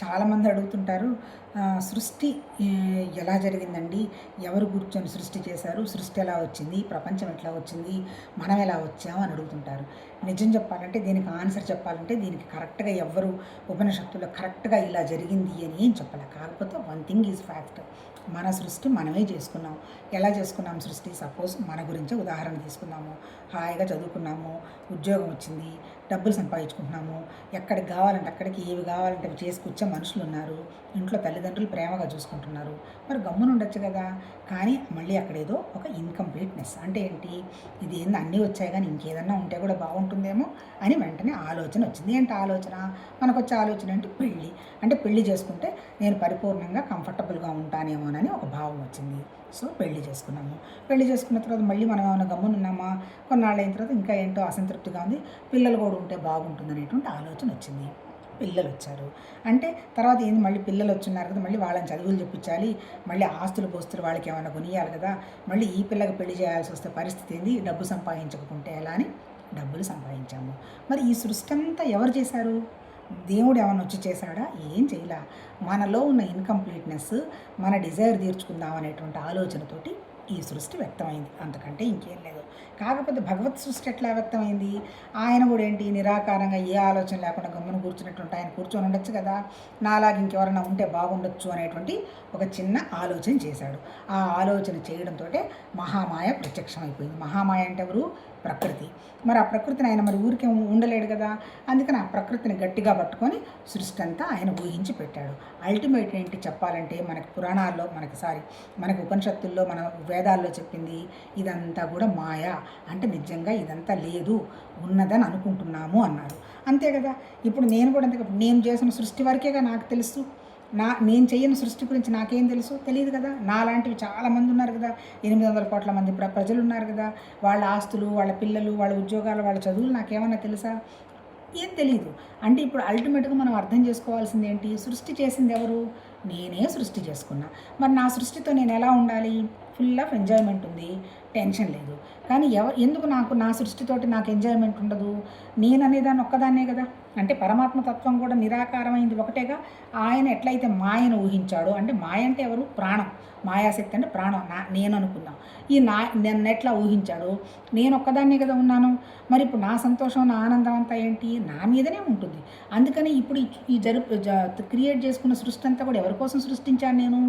చాలామంది అడుగుతుంటారు, సృష్టి ఎలా జరిగిందండి? ఎవరు కూర్చొని సృష్టి చేశారు? సృష్టి ఎలా వచ్చింది? ప్రపంచం ఎట్లా వచ్చింది? మనం ఎలా వచ్చాము అని అడుగుతుంటారు. నిజం చెప్పాలంటే, దీనికి ఆన్సర్ చెప్పాలంటే, దీనికి కరెక్ట్‌గా ఎవ్వరు ఉపనిషత్తులో కరెక్ట్‌గా ఇలా జరిగింది అని ఏం చెప్పలే. కాకపోతే వన్ థింగ్ ఈజ్ ఫ్యాక్ట్. మన సృష్టి మనమే చేసుకున్నాం. ఎలా చేసుకున్నాం సృష్టి? సపోజ్ మన గురించే ఉదాహరణ తీసుకున్నాము. హాయిగా చదువుకున్నాము, ఉద్యోగం వచ్చింది, డబ్బులు సంపాదించుకుంటున్నాము, ఎక్కడికి కావాలంటే అక్కడికి, ఏవి కావాలంటే అవి చేసుకొచ్చే మనుషులు ఉన్నారు, ఇంట్లో తల్లిదండ్రులు ప్రేమగా చూసుకుంటున్నారు. మరి గమ్మున ఉండొచ్చు కదా. కానీ మళ్ళీ అక్కడేదో ఒక ఇన్కంప్లీట్నెస్ అంటే ఏంటి, ఇది ఏంది అన్నీ వచ్చాయి కానీ ఇంకేదన్నా ఉంటే కూడా బాగుంటుందేమో అని వెంటనే ఆలోచన వచ్చింది. ఏంటి ఆలోచన? మనకు వచ్చే ఆలోచన ఏంటి? పెళ్ళి. అంటే పెళ్లి చేసుకుంటే నేను పరిపూర్ణంగా కంఫర్టబుల్గా ఉంటానేమోనని ఒక భావం వచ్చింది. సో పెళ్లి చేసుకున్నాము. పెళ్లి చేసుకున్న తర్వాత మళ్ళీ మనం ఏమైనా గమ్మున ఉన్నామా? కొన్నాళ్ళు అయిన తర్వాత ఇంకా ఏంటో అసంతృప్తిగా ఉంది, పిల్లలు కూడా ఉంటే బాగుంటుంది అనేటువంటి ఆలోచన వచ్చింది. పిల్లలు వచ్చారు అంటే తర్వాత ఏంది, మళ్ళీ పిల్లలు వచ్చున్నారు కదా, మళ్ళీ వాళ్ళని చదువులు చెప్పించాలి, మళ్ళీ ఆస్తులు పోస్తులు వాళ్ళకి ఏమైనా కొనియాలి కదా, మళ్ళీ ఈ పిల్లకి పెళ్లి చేయాల్సి వస్తే పరిస్థితి ఏంది, డబ్బు సంపాదించకుంటే ఎలా అని డబ్బులు సంపాదించాము. మరి ఈ సృష్టి అంతా ఎవరు చేశారు? దేవుడు ఏమన్నా వచ్చి చేశాడా? ఏం చేయలా. మనలో ఉన్న ఇన్కంప్లీట్నెస్, మన డిజైర్ తీర్చుకుందాం అనేటువంటి ఆలోచనతోటి ఈ సృష్టి వ్యక్తమైంది. అంతకంటే ఇంకేం లేదు. కాకపోతే భగవత్ సృష్టి ఎట్లా వ్యక్తమైంది? ఆయన కూడా ఏంటి, నిరాకారంగా ఏ ఆలోచన లేకుండా గమ్మున కూర్చున్నట్టుంటే ఆయన కూర్చొని ఉండొచ్చు కదా, నాలాగా ఇంకెవరైనా ఉంటే బాగుండొచ్చు అనేటువంటి ఒక చిన్న ఆలోచన చేశాడు. ఆ ఆలోచన చేయడంతో మహామాయ ప్రత్యక్షం అయిపోయింది. మహామాయ అంటే ఎవరు? ప్రకృతి. మరి ఆ ప్రకృతిని ఆయన మరి ఊరికే ఉండలేడు కదా, అందుకని ఆ ప్రకృతిని గట్టిగా పట్టుకొని సృష్టి అంతా ఆయన ఊహించి పెట్టాడు. అల్టిమేట్ ఏంటి చెప్పాలంటే, మనకి పురాణాల్లో మనకి ఉపనిషత్తుల్లో, మన వేదాల్లో చెప్పింది ఇదంతా కూడా మాయ, అంటే నిజంగా ఇదంతా లేదు, ఉన్నదని అనుకుంటున్నాము అన్నారు. అంతే కదా. ఇప్పుడు నేను కూడా అంతే. నేను చేసిన సృష్టి వరకేగా నాకు తెలుసు. నేను చేయని సృష్టి గురించి నాకేం తెలుసు? తెలియదు కదా. నాలాంటివి చాలామంది ఉన్నారు కదా, 800 కోట్ల మంది ప్రజలు ఉన్నారు కదా, వాళ్ళ ఆస్తులు, వాళ్ళ పిల్లలు, వాళ్ళ ఉద్యోగాలు, వాళ్ళ చదువులు నాకేమన్నా తెలుసా? ఏం తెలీదు. అంటే ఇప్పుడు అల్టిమేట్గా మనం అర్థం చేసుకోవాల్సింది ఏంటి, సృష్టి చేసింది ఎవరు? నేనే సృష్టి చేసుకున్నా. మరి నా సృష్టితో నేను ఎలా ఉండాలి? ఫుల్ ఆఫ్ ఎంజాయ్మెంట్ ఉంది, టెన్షన్ లేదు. కానీ ఎందుకు నాకు నా సృష్టితోటి నాకు ఎంజాయ్మెంట్ ఉండదు? నేను అనేదాన్ని ఒక్కదాన్నే కదా. అంటే పరమాత్మ తత్వం కూడా నిరాకారమైంది ఒకటేగా. ఆయన ఎట్లయితే మాయను ఊహించాడో, అంటే మాయ అంటే ఎవరు? ప్రాణం. మాయాశక్తి అంటే ప్రాణం. నేను అనుకుందాం. నన్ను ఎట్లా ఊహించాడో, నేను ఒక్కదాన్నే కదా ఉన్నాను. మరి ఇప్పుడు నా సంతోషం, నా ఆనందం అంతా ఏంటి? నా మీదనే ఉంటుంది. అందుకని ఇప్పుడు ఈ క్రియేట్ చేసుకున్న సృష్టి అంతా కూడా ఎవరి కోసం సృష్టించాను నేను?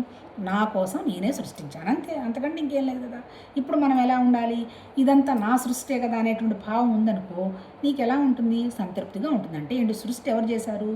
నా కోసం నేనే సృష్టించాను, అంతే. అంతకంటే ఇంకేం లేదు కదా. ఇప్పుడు మనం ఎలా ఉండాలి? ఇదంతా నా సృష్టే కదా అనేటువంటి భావం ఉందనుకో, నీకు ఎలా ఉంటుంది? సంతృప్తిగా ఉంటుంది. అంటే ఏంటి, సృష్టి ఎవరు చేశారు?